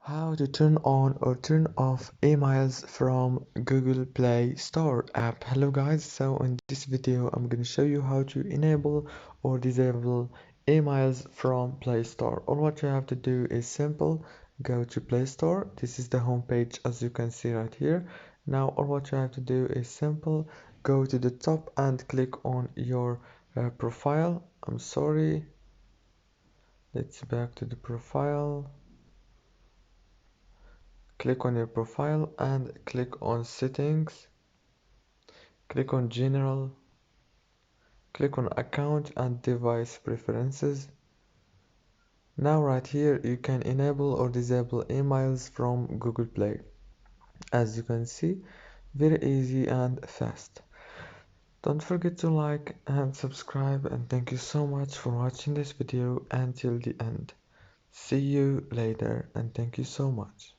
How to turn on or turn off emails from Google Play Store app. Hello guys, so in this video I'm going to show you how to enable or disable emails from Play Store. All what you have to do is simple. Go to Play Store. This is the home page as you can see right here. Now all what you have to do is simple. Go to the top and click on your profile. I'm sorry. Let's back to the profile. Click on your profile and click on settings, click on general, click on account and device preferences. Now right here you can enable or disable emails from Google Play. As you can see, very easy and fast. Don't forget to like and subscribe, and thank you so much for watching this video until the end. See you later and thank you so much.